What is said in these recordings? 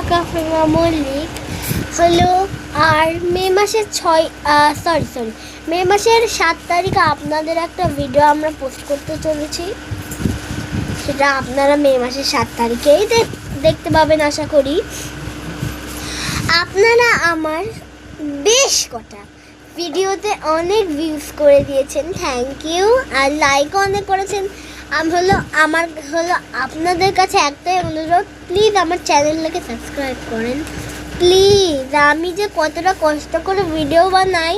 আকাফিমা মল্লিক হলো। আর মে মাসের মে মাসের 7 তারিখে আপনাদের একটা ভিডিও আমরা পোস্ট করতে চলেছি। সেটা আপনারা মে মাসের 7 তারিখেই দেখতে পাবেন আশা করি। আপনারা আমার বেশ কটা ভিডিওতে অনেক ভিউজ করে দিয়েছেন, থ্যাংক ইউ। আর লাইকও অনেক করেছেন। আমার হলো আপনাদের কাছে একটাই অনুরোধ, প্লিজ আমার চ্যানেলটাকে সাবস্ক্রাইব করেন প্লিজ। আমি যে কতটা কষ্ট করে ভিডিও বানাই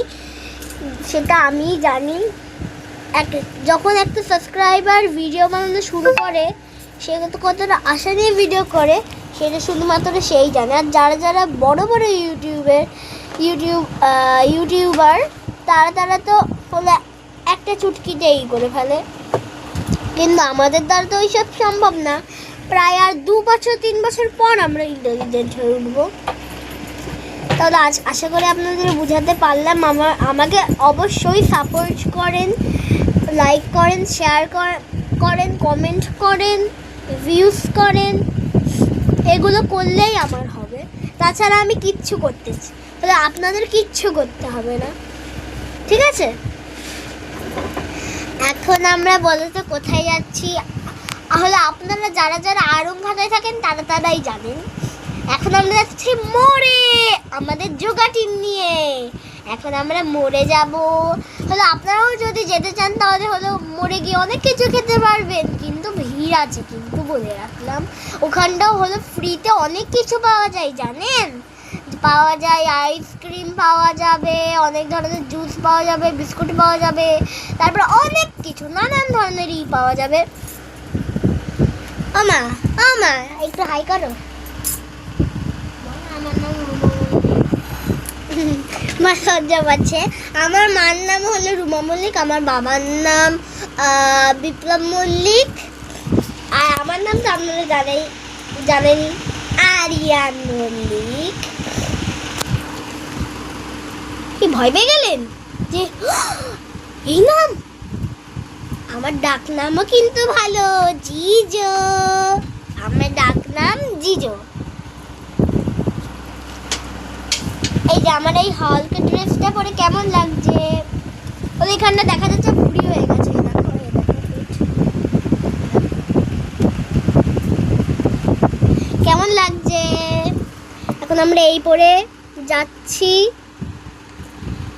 সেটা আমি জানি। যখন একটা সাবস্ক্রাইবার ভিডিও বানানো শুরু করে, সে কতটা আশা নিয়ে ভিডিও করে সেটা শুধুমাত্র সেই জানে। আর যারা যারা বড় বড় ইউটিউবার তারা তো হলো একটা চুটকিতেই করে ফেলে, কিন্তু আমাদের দ্বারা তো ওইসব সম্ভব না। প্রায় আর 2 বছর 3 বছর পর আমরা ইন্টেলিজেন্ট হয়ে উঠবো। তাহলে আশা করি আপনাদের বোঝাতে পারলাম। আমাকে অবশ্যই সাপোর্ট করেন, লাইক করেন, শেয়ার করেন, কমেন্ট করেন, ভিউজ করেন। এগুলো করলেই আমার হবে, তাছাড়া আমি কিচ্ছু করতেছি। তাহলে আপনাদের কিচ্ছু করতে হবে না, ঠিক আছে? এখন আমরা বলতে কোথায় যাচ্ছি, তাহলে আপনারা যারা যারা আড়ংঘাটায় থাকেন তারাই জানেন। এখন আমরা যাচ্ছি মোড়ে আমাদের যোগা টিম নিয়ে। এখন আমরা মোড়ে যাব। হলো আপনারাও যদি যেতে চান তাহলে হলো মোড়ে গিয়ে অনেক কিছু খেতে পারবেন, কিন্তু ভিড় আছে, কিন্তু বলে রাখলাম ওখানটাও হলো ফ্রিতে অনেক কিছু পাওয়া যায়, জানেন? পাওয়া যায় আইসক্রিম পাওয়া যাবে, অনেক ধরনের জুস পাওয়া যাবে, বিস্কুট পাওয়া যাবে, তারপর অনেক কিছু নানান ধরনেরই পাওয়া যাবে। আমা একটু হাই করো। আমার নাম মা সজ্জা পাচ্ছে। আমার মার নাম হলো রুমা মল্লিক, আমার বাবার নাম বিপ্লব মল্লিক, আর আমার নাম তো আপনারা জানেন আরিয়ান মল্লিক। কি ভয় পেয়ে গেলেন যে এই নাম? আমার ডাক নামও কিন্তু ভালো, জিজো। আমার ডাক নাম জিজো। এই যে আমার এই হালকা ড্রেসটা পরে কেমন লাগছে? ওইখানটা দেখা যাচ্ছে বুড়ি হয়ে গেছে। কেমন লাগছে? এখন আমরা এই পরে যাচ্ছি।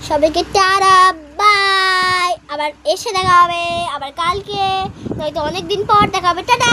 সবাইকে টাটা, বাই। আবার এসে দেখা হবে, আবার কালকে নয়তো অনেকদিন পর দেখা হবে। টাটা।